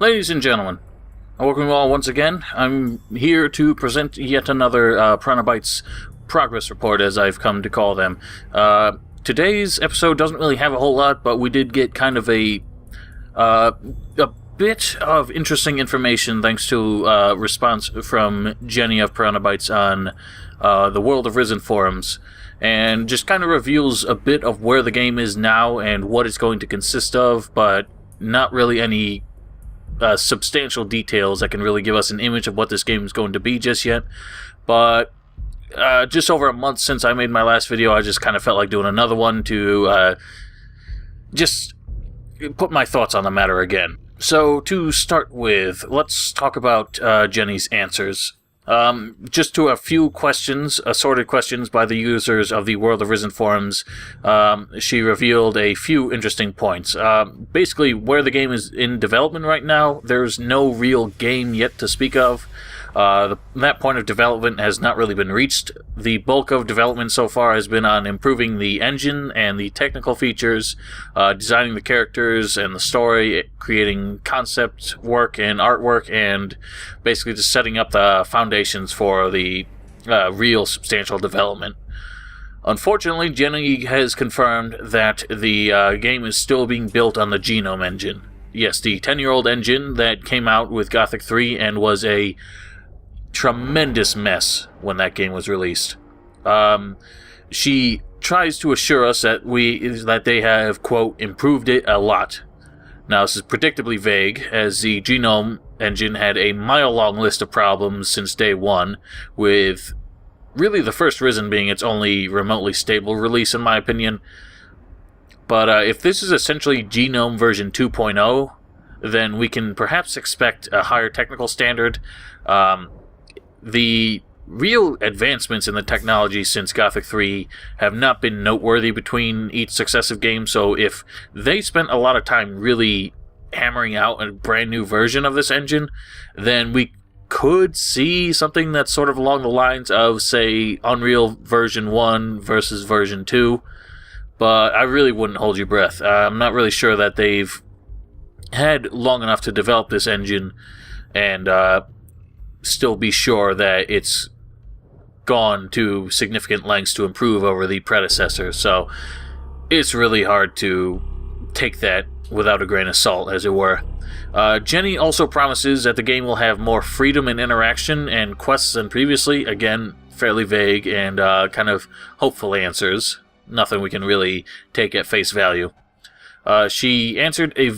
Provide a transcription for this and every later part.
Ladies and gentlemen, welcome you all once again. I'm here to present yet another Piranha Bytes progress report, as I've come to call them. Today's episode doesn't really have a whole lot, but we did get kind of a bit of interesting information thanks to a response from Jenny of Piranha Bytes on the World of Risen forums, and just kind of reveals a bit of where the game is now and what it's going to consist of, but not really any substantial details that can really give us an image of what this game is going to be just yet. But just over a month since I made my last video, I just kind of felt like doing another one to just put my thoughts on the matter again. So to start with, let's talk about Jenny's answers. Just to a few questions, assorted questions by the users of the World of Risen forums, she revealed a few interesting points. Basically, where the game is in development right now, there's no real game yet to speak of. That point of development has not really been reached. The bulk of development so far has been on improving the engine and the technical features, designing the characters and the story, creating concept work and artwork, and basically just setting up the foundations for the real substantial development. Unfortunately, Jenny has confirmed that the game is still being built on the Genome engine. Yes, the 10-year-old engine that came out with Gothic 3 and was a tremendous mess when that game was released. She tries to assure us that they have, quote, improved it a lot. Now, this is predictably vague, as the Genome engine had a mile-long list of problems since day one, with really the first Risen being its only remotely stable release, in my opinion. But if this is essentially Genome version 2.0, then we can perhaps expect a higher technical standard. The real advancements in the technology since Gothic 3 have not been noteworthy between each successive game, so if they spent a lot of time really hammering out a brand new version of this engine, then we could see something that's sort of along the lines of, say, Unreal version 1 versus version 2, but I really wouldn't hold your breath. I'm not really sure that they've had long enough to develop this engine and still be sure that it's gone to significant lengths to improve over the predecessor, so it's really hard to take that without a grain of salt, as it were. Jenny also promises that the game will have more freedom in interaction and quests than previously. Again, fairly vague and kind of hopeful answers. Nothing we can really take at face value. She answered a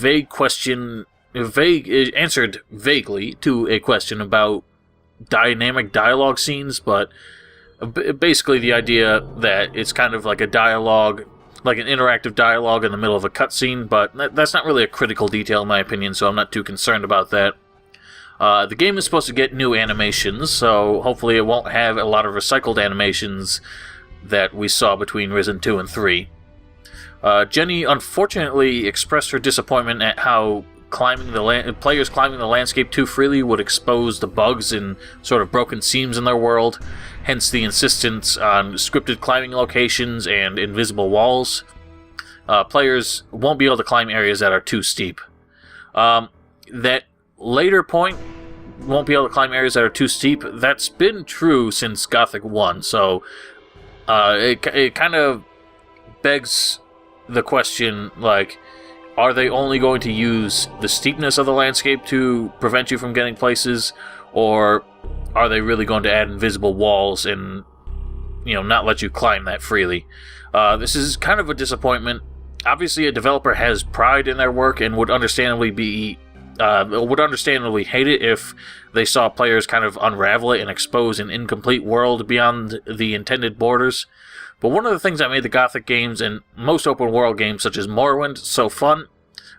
answered vaguely to a question about dynamic dialogue scenes, but basically the idea that it's kind of like a dialogue, like an interactive dialogue in the middle of a cutscene, but that's not really a critical detail in my opinion, so I'm not too concerned about that. The game is supposed to get new animations, so hopefully it won't have a lot of recycled animations that we saw between Risen 2 and 3. Jenny unfortunately expressed her disappointment at how players climbing the landscape too freely would expose the bugs and sort of broken seams in their world, hence the insistence on scripted climbing locations and invisible walls. Players won't be able to climb areas that are too steep. That later point, won't be able to climb areas that are too steep, that's been true since Gothic 1, so it kind of begs the question, like, are they only going to use the steepness of the landscape to prevent you from getting places, or are they really going to add invisible walls and, not let you climb that freely? This is kind of a disappointment. Obviously, a developer has pride in their work and would understandably hate it if they saw players kind of unravel it and expose an incomplete world beyond the intended borders. But one of the things that made the Gothic games and most open world games such as Morrowind so fun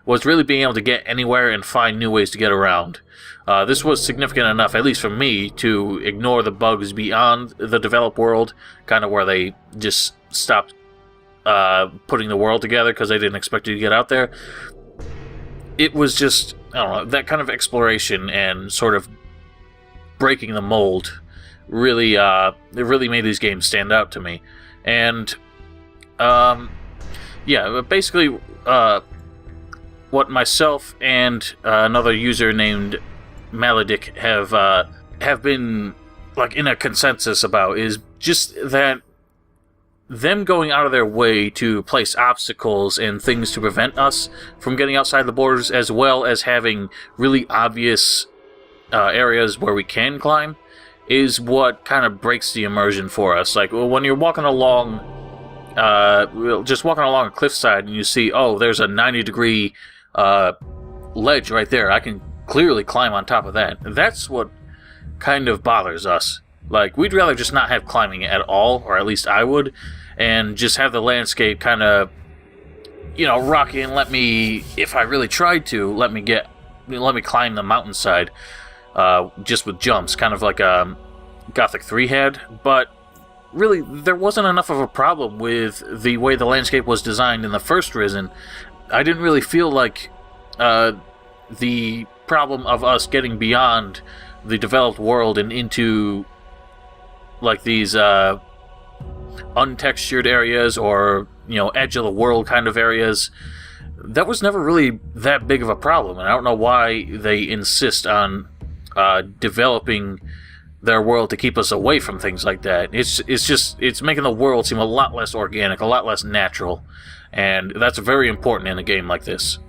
was really being able to get anywhere and find new ways to get around. This was significant enough, at least for me, to ignore the bugs beyond the developed world, kind of where they just stopped putting the world together because they didn't expect you to get out there. It was just, I don't know, that kind of exploration and sort of breaking the mold really, it really made these games stand out to me. And, basically, what myself and another user named Maledic have been like in a consensus about is just that them going out of their way to place obstacles and things to prevent us from getting outside the borders, as well as having really obvious areas where we can climb, is what kind of breaks the immersion for us. Like, when you're walking along, just walking along a cliffside and you see, oh, there's a 90-degree ledge right there. I can clearly climb on top of that. That's what kind of bothers us. Like, we'd rather just not have climbing at all, or at least I would, and just have the landscape kind of, rocky and let me, if I really tried to, let me climb the mountainside, just with jumps, kind of like Gothic 3 had. But really, there wasn't enough of a problem with the way the landscape was designed in the first Risen. I didn't really feel like the problem of us getting beyond the developed world and into like these untextured areas or edge of the world kind of areas, that was never really that big of a problem. And I don't know why they insist on developing their world to keep us away from things like that. It's making the world seem a lot less organic, a lot less natural, and that's very important in a game like this.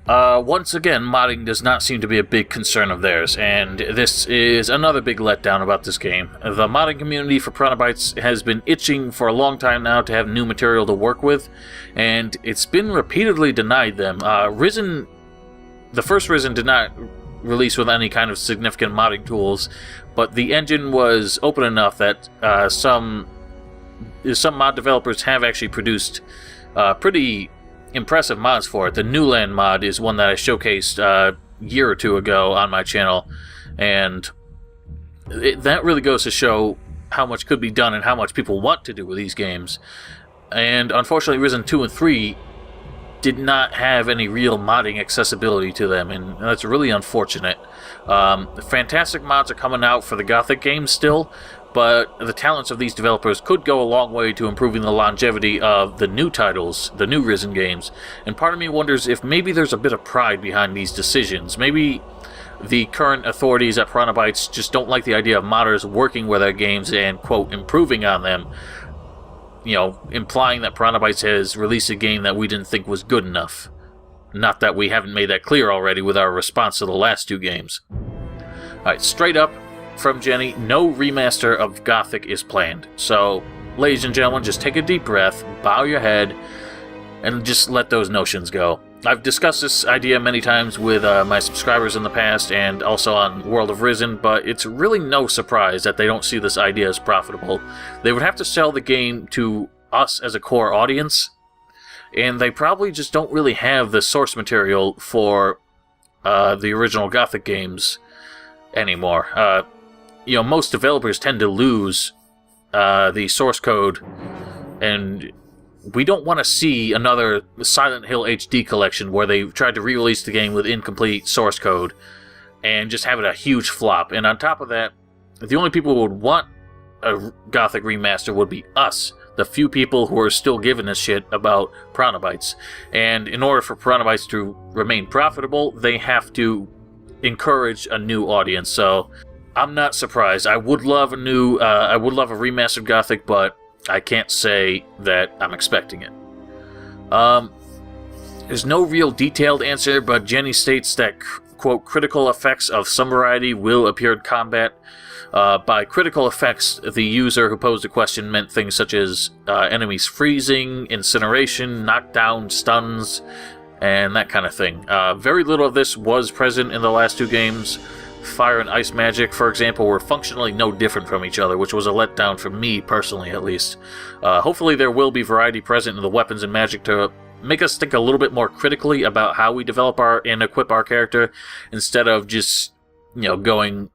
Once again, modding does not seem to be a big concern of theirs, and this is another big letdown about this game. The modding community for Piranha Bytes has been itching for a long time now to have new material to work with, and it's been repeatedly denied them. The first Risen did not release with any kind of significant modding tools, but the engine was open enough that some mod developers have actually produced pretty impressive mods for it. The Newland mod is one that I showcased a year or two ago on my channel, and that really goes to show how much could be done and how much people want to do with these games. And unfortunately, Risen 2 and 3 did not have any real modding accessibility to them, and that's really unfortunate. Fantastic mods are coming out for the Gothic games still, but the talents of these developers could go a long way to improving the longevity of the new titles, the new Risen games. And part of me wonders if maybe there's a bit of pride behind these decisions. Maybe the current authorities at Piranha Bytes just don't like the idea of modders working with their games and, quote, improving on them. Implying that Piranha Bytes has released a game that we didn't think was good enough. Not that we haven't made that clear already with our response to the last two games. Alright, straight up from Jenny, no remaster of Gothic is planned. So, ladies and gentlemen, just take a deep breath, bow your head, and just let those notions go. I've discussed this idea many times with my subscribers in the past and also on World of Risen, but it's really no surprise that they don't see this idea as profitable. They would have to sell the game to us as a core audience, and they probably just don't really have the source material for the original Gothic games anymore. Most developers tend to lose the source code, and we don't want to see another Silent Hill HD collection where they tried to re-release the game with incomplete source code and just have it a huge flop. And on top of that, the only people who would want a Gothic remaster would be us, the few people who are still giving a shit about Piranha Bytes. And in order for Piranha Bytes to remain profitable, they have to encourage a new audience. So I'm not surprised. I would love a remastered Gothic, but I can't say that I'm expecting it. There's no real detailed answer, but Jenny states that, quote, critical effects of some variety will appear in combat. By critical effects, the user who posed the question meant things such as enemies freezing, incineration, knockdown, stuns, and that kind of thing. Very little of this was present in the last two games. Fire and ice magic, for example, were functionally no different from each other, which was a letdown for me, personally, at least. Hopefully there will be variety present in the weapons and magic to make us think a little bit more critically about how we develop and equip our character, instead of just looking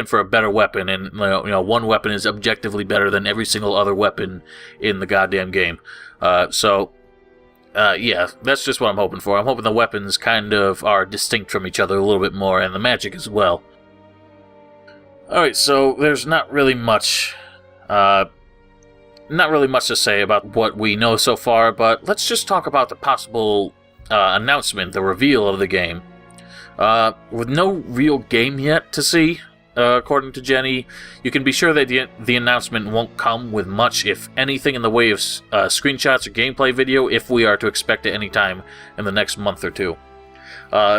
for a better weapon, and one weapon is objectively better than every single other weapon in the goddamn game. Yeah, that's just what I'm hoping for. I'm hoping the weapons kind of are distinct from each other a little bit more, and the magic as well. Alright, so there's not really much not really much to say about what we know so far, but let's just talk about the possible announcement, the reveal of the game. With no real game yet to see, according to Jenny, you can be sure that the announcement won't come with much, if anything, in the way of screenshots or gameplay video, if we are to expect it anytime in the next month or two.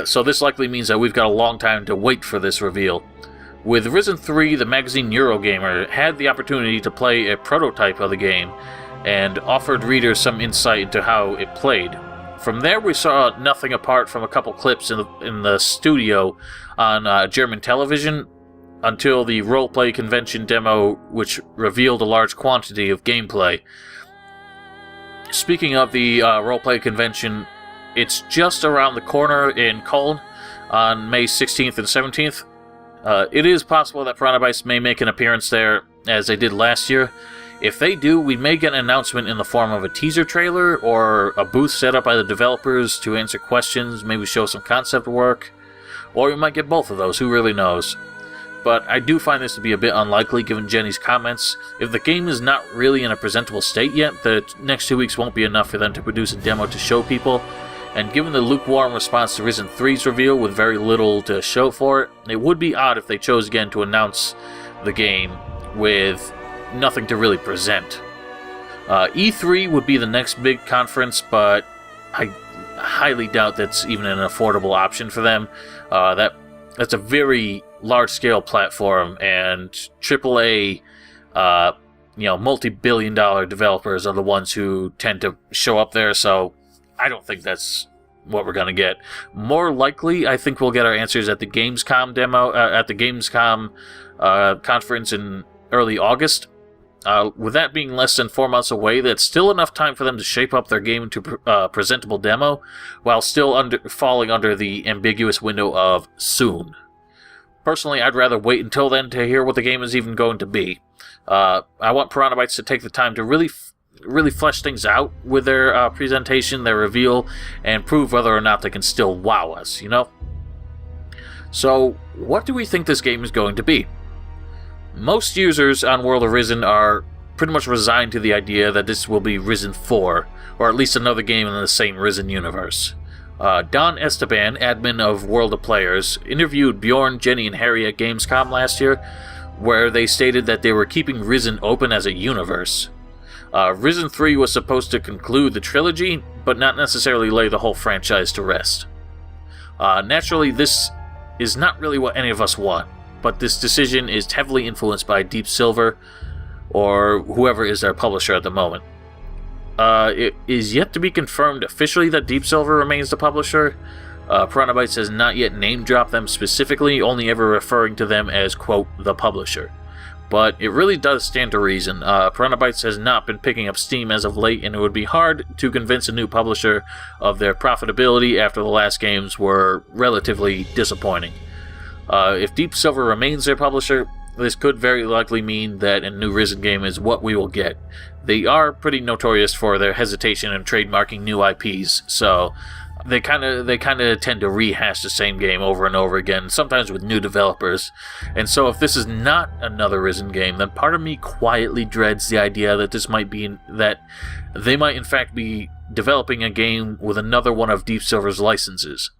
So this likely means that we've got a long time to wait for this reveal. With Risen 3, the magazine Eurogamer had the opportunity to play a prototype of the game and offered readers some insight into how it played. From there, we saw nothing apart from a couple clips in the studio on German television until the roleplay convention demo, which revealed a large quantity of gameplay. Speaking of the roleplay convention, it's just around the corner in Cologne on May 16th and 17th. It is possible that Piranha Bytes may make an appearance there, as they did last year. If they do, we may get an announcement in the form of a teaser trailer or a booth set up by the developers to answer questions, maybe show some concept work, or we might get both of those, who really knows. But I do find this to be a bit unlikely given Jenny's comments. If the game is not really in a presentable state yet, the next 2 weeks won't be enough for them to produce a demo to show people, and given the lukewarm response to Risen 3's reveal with very little to show for it, it would be odd if they chose again to announce the game with nothing to really present. E3 would be the next big conference, but I highly doubt that's even an affordable option for them. That's a very large-scale platform, and AAA, multi-billion-dollar developers are the ones who tend to show up there, so I don't think that's what we're going to get. More likely, I think we'll get our answers at the Gamescom conference in early August. With that being less than 4 months away, that's still enough time for them to shape up their game into a presentable demo, while still falling under the ambiguous window of soon. Personally, I'd rather wait until then to hear what the game is even going to be. I want Piranha Bytes to take the time to really flesh things out with their presentation, their reveal, and prove whether or not they can still wow us, you know? So, what do we think this game is going to be? Most users on World of Risen are pretty much resigned to the idea that this will be Risen 4, or at least another game in the same Risen universe. Don Esteban, admin of World of Players, interviewed Bjorn, Jenny, and Harry at Gamescom last year, where they stated that they were keeping Risen open as a universe. Risen 3 was supposed to conclude the trilogy, but not necessarily lay the whole franchise to rest. Naturally, this is not really what any of us want, but this decision is heavily influenced by Deep Silver, or whoever is their publisher at the moment. It is yet to be confirmed officially that Deep Silver remains the publisher. Piranha Bytes has not yet name-dropped them specifically, only ever referring to them as, quote, the publisher. But it really does stand to reason. Piranha Bytes has not been picking up steam as of late, and it would be hard to convince a new publisher of their profitability after the last games were relatively disappointing. If Deep Silver remains their publisher, this could very likely mean that a new Risen game is what we will get. They are pretty notorious for their hesitation in trademarking new IPs, so they kind of tend to rehash the same game over and over again, sometimes with new developers. And so if this is not another Risen game, then part of me quietly dreads the idea that they might in fact be developing a game with another one of Deep Silver's licenses.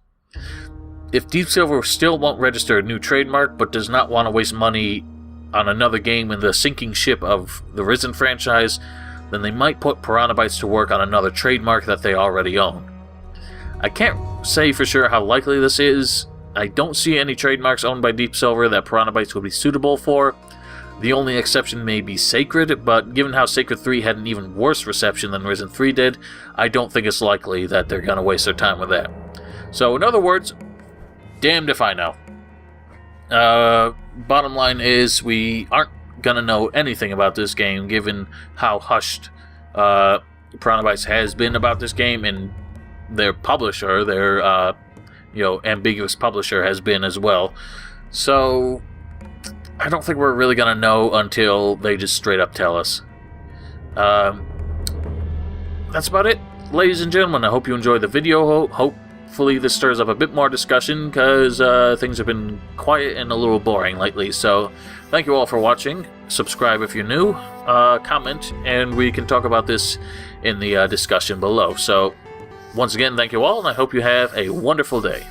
If Deep Silver still won't register a new trademark, but does not want to waste money on another game in the sinking ship of the Risen franchise, then they might put Piranha Bytes to work on another trademark that they already own. I can't say for sure how likely this is. I don't see any trademarks owned by Deep Silver that Piranha Bytes would be suitable for. The only exception may be Sacred, but given how Sacred 3 had an even worse reception than Risen 3 did, I don't think it's likely that they're going to waste their time with that. So in other words, damned if I know. Bottom line is, we aren't gonna know anything about this game, given how hushed Piranha Bytes has been about this game, and their publisher, their ambiguous publisher, has been as well. So I don't think we're really gonna know until they just straight up tell us. That's about it, ladies and gentlemen. I hope you enjoyed the video. Hope hopefully this stirs up a bit more discussion, because things have been quiet and a little boring lately. So thank you all for watching. Subscribe if you're new, comment, and we can talk about this in the discussion below. So once again, thank you all, and I hope you have a wonderful day.